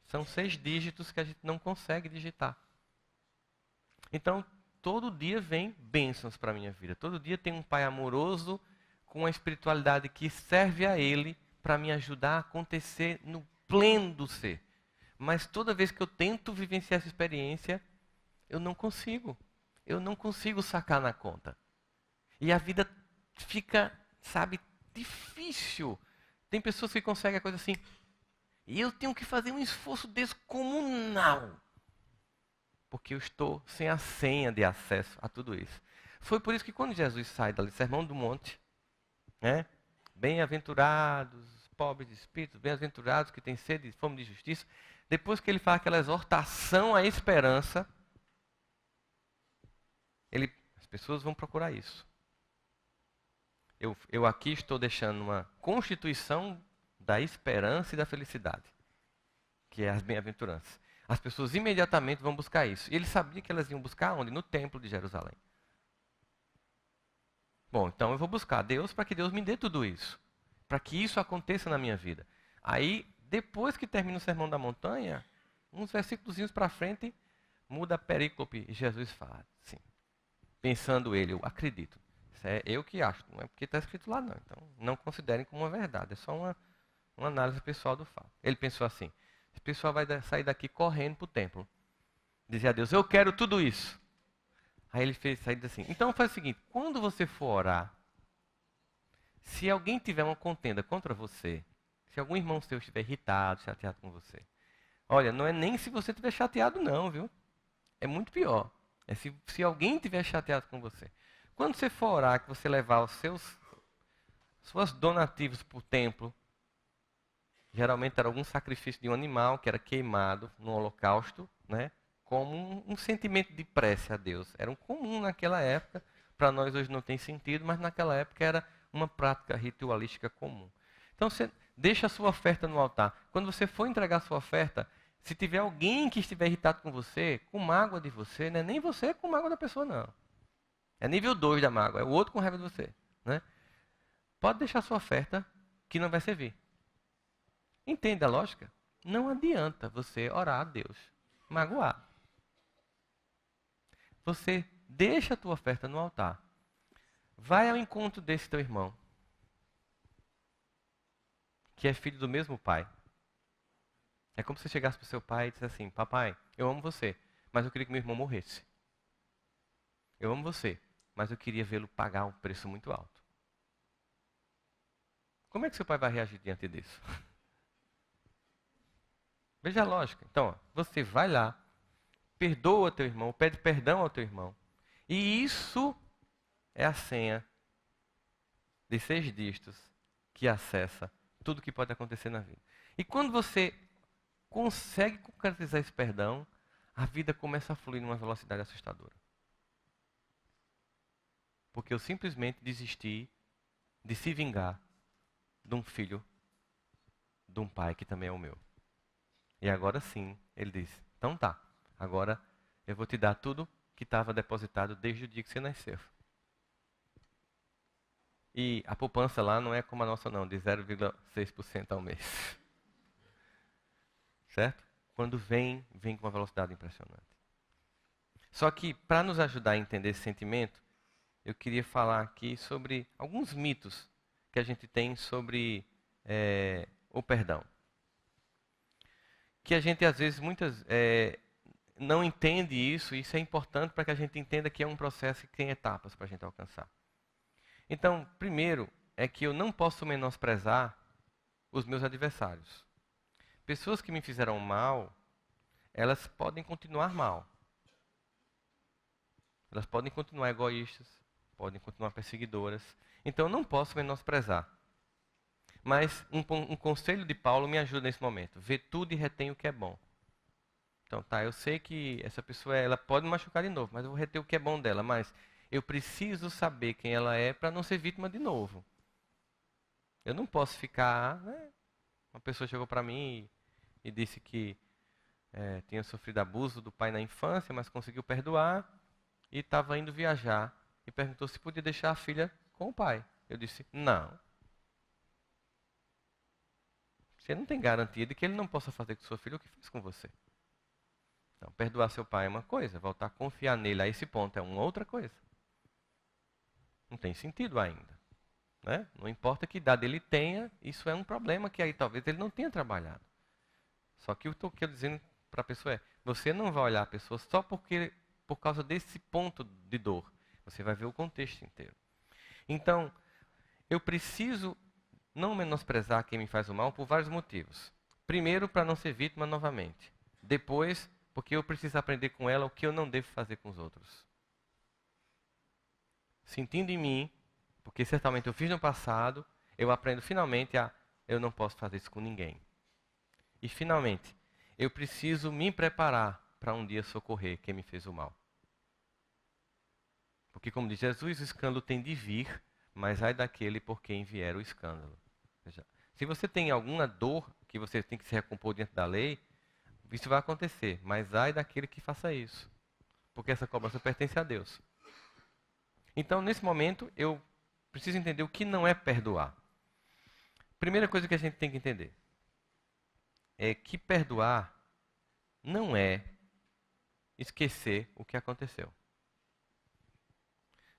São 6 dígitos que a gente não consegue digitar. Então, todo dia vem bênçãos para a minha vida. Todo dia tem um pai amoroso com uma espiritualidade que serve a ele para me ajudar a acontecer no pleno do ser. Mas toda vez que eu tento vivenciar essa experiência, eu não consigo. Eu não consigo sacar na conta. E a vida fica, sabe, difícil difícil. Tem pessoas que conseguem a coisa assim. E eu tenho que fazer um esforço descomunal. Porque eu estou sem a senha de acesso a tudo isso. Foi por isso que quando Jesus sai do Sermão do Monte, né? Bem-aventurados, pobres de espírito, bem-aventurados que têm sede e fome de justiça. Depois que ele faz aquela exortação à esperança, as pessoas vão procurar isso. Eu aqui estou deixando uma constituição da esperança e da felicidade, que é as bem-aventuranças. As pessoas imediatamente vão buscar isso. E ele sabia que elas iam buscar onde? No templo de Jerusalém. Bom, então eu vou buscar Deus para que Deus me dê tudo isso. Para que isso aconteça na minha vida. Aí, depois que termina o Sermão da Montanha, uns versículos para frente, muda a perícope e Jesus fala assim. Pensando ele, eu acredito. Isso é eu que acho, não é porque está escrito lá não. Então, não considerem como uma verdade. É só uma análise pessoal do fato. Ele pensou assim, esse pessoal vai sair daqui correndo para o templo. Dizer a Deus, eu quero tudo isso. Aí ele fez sair assim. Então faz o seguinte, quando você for orar, se alguém tiver uma contenda contra você, se algum irmão seu estiver irritado, chateado com você, olha, não é nem se você estiver chateado não, viu? É muito pior. É se alguém estiver chateado com você. Quando você for orar, que você levar os suas donativos para o templo, geralmente era algum sacrifício de um animal que era queimado no holocausto, né? Como um sentimento de prece a Deus. Era um comum naquela época. Para nós hoje não tem sentido, mas naquela época era uma prática ritualística comum. Então você deixa a sua oferta no altar. Quando você for entregar a sua oferta, se tiver alguém que estiver irritado com você, com mágoa de você, não é nem você com mágoa da pessoa, não. É nível 2 da mágoa, é o outro com raiva de você. Né? Pode deixar a sua oferta que não vai servir. Entende a lógica? Não adianta você orar a Deus magoado. Você deixa a tua oferta no altar. Vai ao encontro desse teu irmão, que é filho do mesmo pai. É como se você chegasse para o seu pai e dissesse assim, papai, eu amo você, mas eu queria que meu irmão morresse. Eu amo você, mas eu queria vê-lo pagar um preço muito alto. Como é que seu pai vai reagir diante disso? Veja a lógica. Então, ó, você vai lá, perdoa teu irmão, pede perdão ao teu irmão. E isso é a senha de 6 dígitos que acessa tudo que pode acontecer na vida. E quando você consegue concretizar esse perdão, a vida começa a fluir numa velocidade assustadora. Porque eu simplesmente desisti de se vingar de um filho de um pai que também é o meu. E agora sim, ele diz, então tá, agora eu vou te dar tudo que estava depositado desde o dia que você nasceu. E a poupança lá não é como a nossa não, de 0,6% ao mês. Certo? Quando vem com uma velocidade impressionante. Só que, para nos ajudar a entender esse sentimento, eu queria falar aqui sobre alguns mitos que a gente tem sobre o perdão. Que a gente, às vezes, não entende isso, e isso é importante para que a gente entenda que é um processo que tem etapas para a gente alcançar. Então, primeiro, é que eu não posso menosprezar os meus adversários. Pessoas que me fizeram mal, elas podem continuar mal. Elas podem continuar egoístas, podem continuar perseguidoras. Então, eu não posso menosprezar. Mas um conselho de Paulo me ajuda nesse momento. Vê tudo e retém o que é bom. Então, tá, eu sei que essa pessoa ela pode me machucar de novo, mas eu vou reter o que é bom dela. Mas eu preciso saber quem ela é para não ser vítima de novo. Eu não posso ficar... Né? Uma pessoa chegou para mim e disse que tinha sofrido abuso do pai na infância, mas conseguiu perdoar e estava indo viajar. E perguntou se podia deixar a filha com o pai. Eu disse, não. Você não tem garantia de que ele não possa fazer com sua filha o que fez com você. Então, perdoar seu pai é uma coisa, voltar a confiar nele a esse ponto é uma outra coisa. Não tem sentido ainda. Né? Não importa que idade ele tenha, isso é um problema que aí talvez ele não tenha trabalhado. Só que o que eu estou dizendo para a pessoa é, você não vai olhar a pessoa só por causa desse ponto de dor. Você vai ver o contexto inteiro. Então, eu preciso não menosprezar quem me faz o mal por vários motivos. Primeiro, para não ser vítima novamente. Depois, porque eu preciso aprender com ela o que eu não devo fazer com os outros. Sentindo em mim, porque certamente eu fiz no passado, eu aprendo finalmente a eu não posso fazer isso com ninguém. E finalmente, eu preciso me preparar para um dia socorrer quem me fez o mal. Porque como diz Jesus, o escândalo tem de vir, mas ai daquele por quem vier o escândalo. Ou seja, se você tem alguma dor que você tem que se recompor diante da lei, isso vai acontecer, mas ai daquele que faça isso. Porque essa cobrança pertence a Deus. Então, nesse momento, eu preciso entender o que não é perdoar. Primeira coisa que a gente tem que entender é que perdoar não é esquecer o que aconteceu.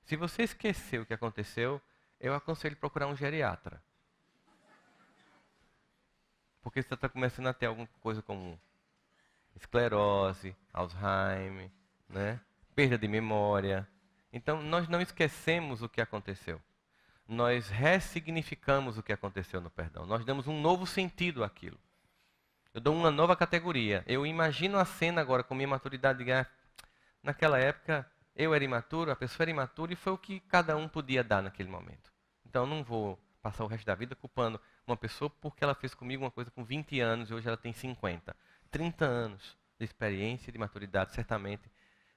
Se você esqueceu o que aconteceu, eu aconselho procurar um geriatra. Porque você está começando a ter alguma coisa como esclerose, Alzheimer, né? Perda de memória. Então, nós não esquecemos o que aconteceu. Nós ressignificamos o que aconteceu no perdão. Nós damos um novo sentido àquilo. Eu dou uma nova categoria. Eu imagino a cena agora com minha maturidade. Naquela época, eu era imaturo, a pessoa era imatura e foi o que cada um podia dar naquele momento. Então, eu não vou passar o resto da vida culpando uma pessoa porque ela fez comigo uma coisa com 20 anos e hoje ela tem 50. 30 anos de experiência e de maturidade, certamente.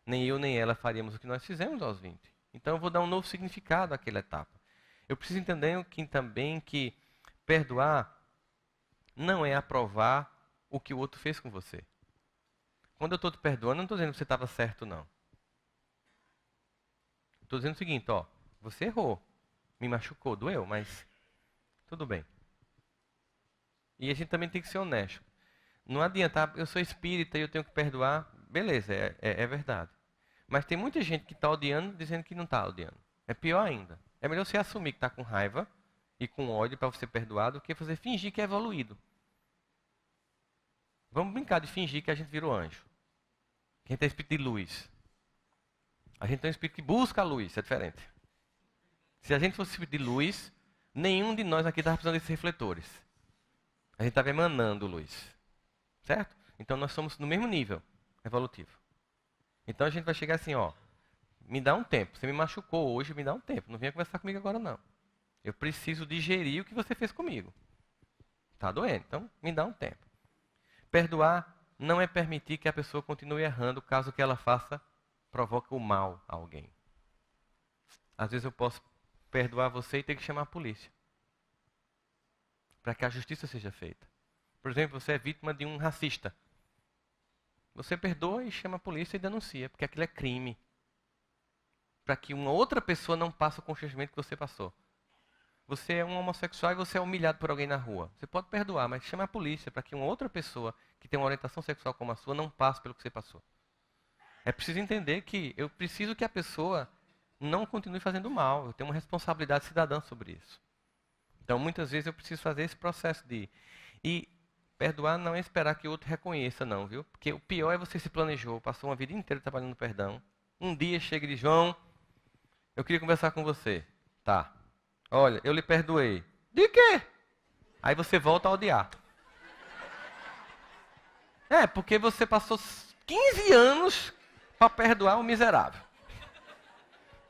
Nem eu nem ela faríamos o que nós fizemos aos 20. Então, eu vou dar um novo significado àquela etapa. Eu preciso entender também que perdoar não é aprovar o que o outro fez com você. Quando eu estou te perdoando, não estou dizendo que você estava certo, não. Estou dizendo o seguinte, ó, você errou, me machucou, doeu, mas tudo bem. E a gente também tem que ser honesto. Não adianta, eu sou espírita e eu tenho que perdoar, beleza, é verdade. Mas tem muita gente que está odiando dizendo que não está odiando. É pior ainda. É melhor você assumir que está com raiva e com ódio para você perdoar do que você fingir que é evoluído. Vamos brincar de fingir que a gente virou anjo. Que a gente tem espírito de luz. A gente tem um espírito que busca a luz, é diferente. Se a gente fosse espírito de luz, nenhum de nós aqui estava precisando desses refletores. A gente estava emanando luz. Certo? Então nós somos no mesmo nível evolutivo. Então a gente vai chegar assim, ó. Me dá um tempo. Você me machucou hoje, me dá um tempo. Não venha conversar comigo agora, não. Eu preciso digerir o que você fez comigo. Está doendo, então me dá um tempo. Perdoar não é permitir que a pessoa continue errando caso o que ela faça provoque o mal a alguém. Às vezes eu posso perdoar você e ter que chamar a polícia. Para que a justiça seja feita. Por exemplo, você é vítima de um racista. Você perdoa e chama a polícia e denuncia, porque aquilo é crime. Para que uma outra pessoa não passe o constrangimento que você passou. Você é um homossexual e você é humilhado por alguém na rua. Você pode perdoar, mas chama a polícia para que uma outra pessoa que tem uma orientação sexual como a sua não passe pelo que você passou. É preciso entender que eu preciso que a pessoa não continue fazendo mal. Eu tenho uma responsabilidade cidadã sobre isso. Então, muitas vezes eu preciso fazer esse processo de... E perdoar não é esperar que o outro reconheça, não, viu? Porque o pior é você se planejou, passou uma vida inteira trabalhando no perdão. Um dia chega e diz, João, eu queria conversar com você. Tá. Olha, eu lhe perdoei. De quê? Aí você volta a odiar. É, porque você passou 15 anos para perdoar um miserável.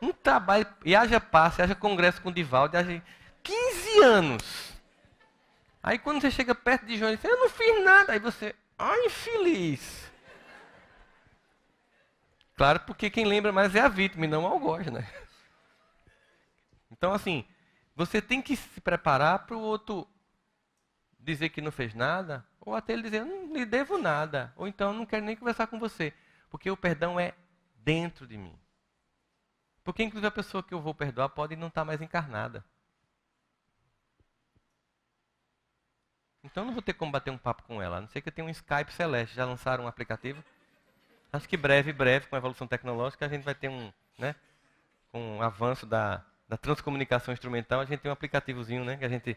Um trabalho, e haja passe, haja congresso com o Divaldo, haja 15 anos. Aí quando você chega perto de João, ele diz, eu não fiz nada. Aí você, ai, infeliz. Claro, porque quem lembra mais é a vítima e não o algoz, né? Então, assim, você tem que se preparar para o outro dizer que não fez nada, ou até ele dizer, eu não lhe devo nada, ou então eu não quero nem conversar com você, porque o perdão é dentro de mim. Porque, inclusive, a pessoa que eu vou perdoar pode não estar mais encarnada. Então, eu não vou ter como bater um papo com ela, a não ser que eu tenha um Skype Celeste. Já lançaram um aplicativo? Acho que breve, com a evolução tecnológica, a gente vai ter com o avanço da transcomunicação instrumental, a gente tem um aplicativozinho, né? Que a gente...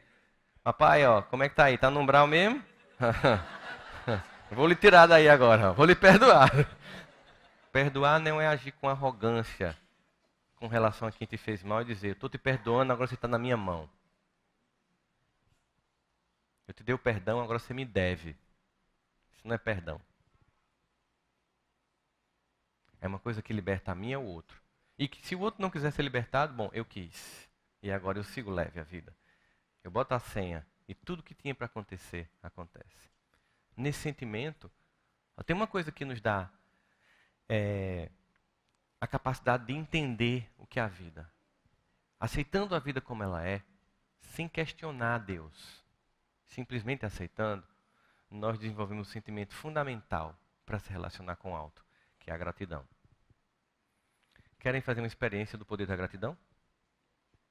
Papai, ó, como é que tá aí? Tá no umbral mesmo? Vou lhe tirar daí agora, ó. Vou lhe perdoar. Perdoar não é agir com arrogância com relação a quem te fez mal e dizer, eu estou te perdoando, agora você está na minha mão. Eu te dei o perdão, agora você me deve. Isso não é perdão. É uma coisa que liberta a mim e o outro. E que se o outro não quiser ser libertado, bom, eu quis. E agora eu sigo leve a vida. Eu boto a senha e tudo que tinha para acontecer, acontece. Nesse sentimento, tem uma coisa que nos dá a capacidade de entender o que é a vida. Aceitando a vida como ela é, sem questionar Deus. Simplesmente aceitando, nós desenvolvemos um sentimento fundamental para se relacionar com o alto, que é a gratidão. Querem fazer uma experiência do poder da gratidão?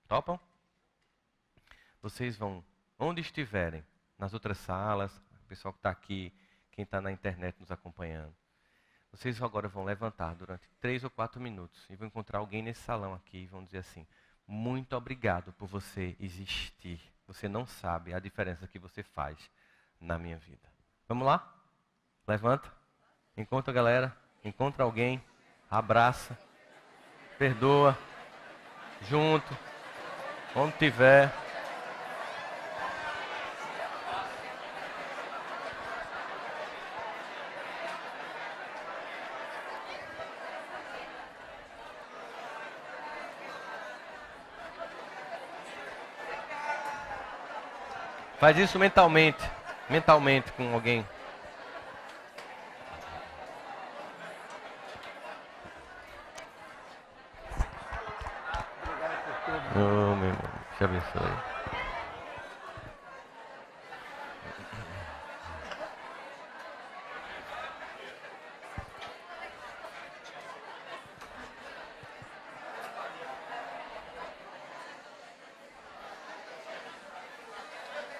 Topam? Vocês vão, onde estiverem, nas outras salas, o pessoal que está aqui, quem está na internet nos acompanhando, vocês agora vão levantar durante 3 ou 4 minutos e vão encontrar alguém nesse salão aqui e vão dizer assim: muito obrigado por você existir. Você não sabe a diferença que você faz na minha vida. Vamos lá? Levanta. Encontra a galera. Encontra alguém. Abraça. Perdoa. Junto. Onde tiver. Faz isso mentalmente. Mentalmente com alguém. Oh, meu irmão. Te abençoe.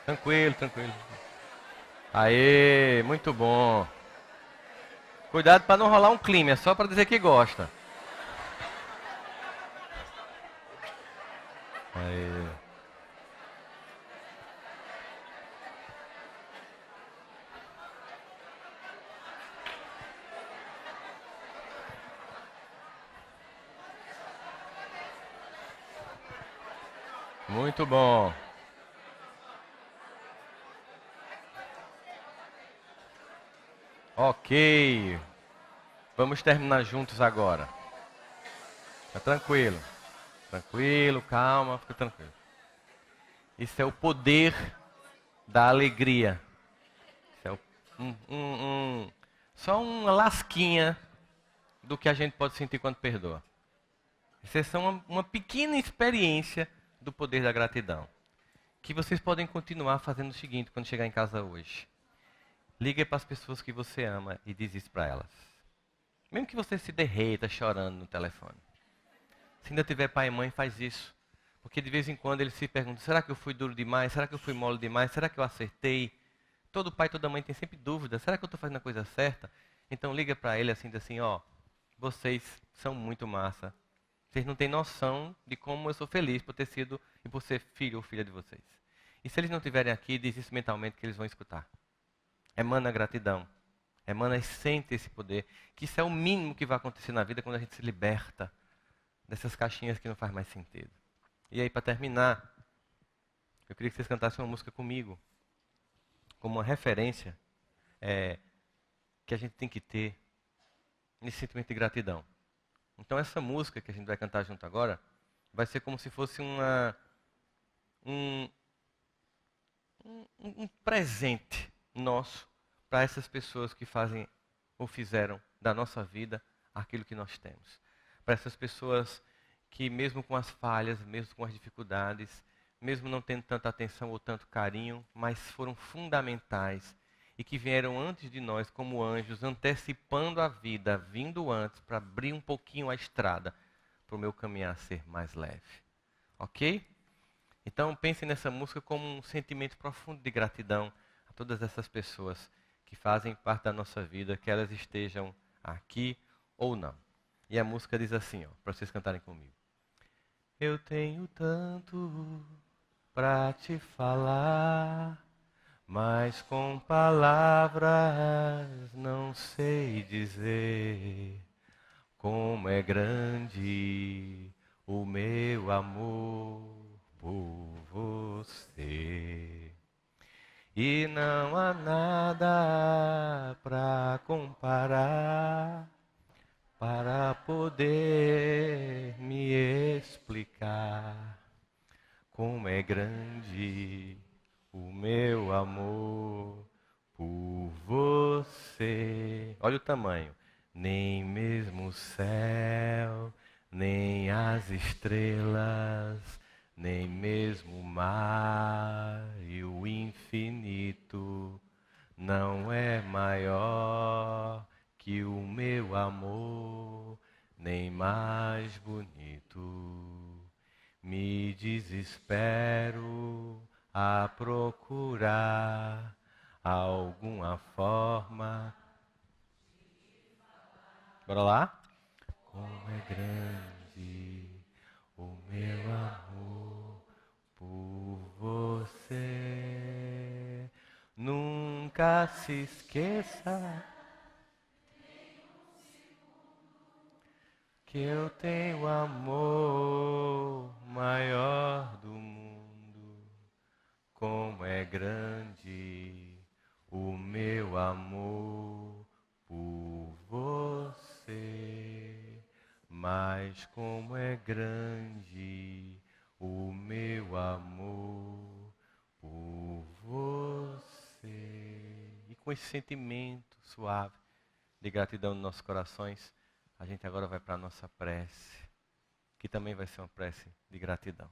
Tranquilo, tranquilo. Aê, muito bom. Cuidado para não rolar um clima, é só para dizer que gosta. Aê. Muito bom. Ok. Vamos terminar juntos agora. Tá tranquilo. Tranquilo, calma, fica tranquilo. Isso é o poder da alegria. Isso é só uma lasquinha do que a gente pode sentir quando perdoa. Isso é só uma pequena experiência do poder da gratidão. Que vocês podem continuar fazendo o seguinte quando chegar em casa hoje. Ligue para as pessoas que você ama e diz isso para elas. Mesmo que você se derreta chorando no telefone. Se ainda tiver pai e mãe, faz isso. Porque de vez em quando eles se perguntam: será que eu fui duro demais? Será que eu fui mole demais? Será que eu acertei? Todo pai e toda mãe tem sempre dúvida: será que eu estou fazendo a coisa certa? Então liga para ele assim, diz assim: ó, vocês são muito massa. Vocês não têm noção de como eu sou feliz por ter sido e por ser filho ou filha de vocês. E se eles não estiverem aqui, diz isso mentalmente que eles vão escutar. Emana gratidão. Emana e sente esse poder. Que isso é o mínimo que vai acontecer na vida quando a gente se liberta dessas caixinhas que não faz mais sentido. E aí, para terminar, eu queria que vocês cantassem uma música comigo, como uma referência que a gente tem que ter nesse sentimento de gratidão. Então, essa música que a gente vai cantar junto agora, vai ser como se fosse um, um presente nosso para essas pessoas que fazem ou fizeram da nossa vida aquilo que nós temos. Para essas pessoas que mesmo com as falhas, mesmo com as dificuldades, mesmo não tendo tanta atenção ou tanto carinho, mas foram fundamentais e que vieram antes de nós como anjos, antecipando a vida, vindo antes para abrir um pouquinho a estrada para o meu caminhar ser mais leve. Ok? Então pense nessa música como um sentimento profundo de gratidão a todas essas pessoas que fazem parte da nossa vida, que elas estejam aqui ou não. E a música diz assim, ó, para vocês cantarem comigo. Eu tenho tanto para te falar, mas com palavras não sei dizer como é grande o meu amor por você. e não há nada para comparar, para poder me explicar como é grande o meu amor por você. Olha o tamanho. Nem mesmo o céu, nem as estrelas, nem mesmo o mar e o infinito não é maior que o meu amor, nem mais bonito. Me desespero a procurar alguma forma. Bora lá? Como é grande o meu amor por você. Nunca se esqueça que eu tenho o amor maior do mundo. Como é grande o meu amor por você. Mas como é grande o meu amor por você. E com esse sentimento suave de gratidão nos nossos corações, a gente agora vai para a nossa prece, que também vai ser uma prece de gratidão.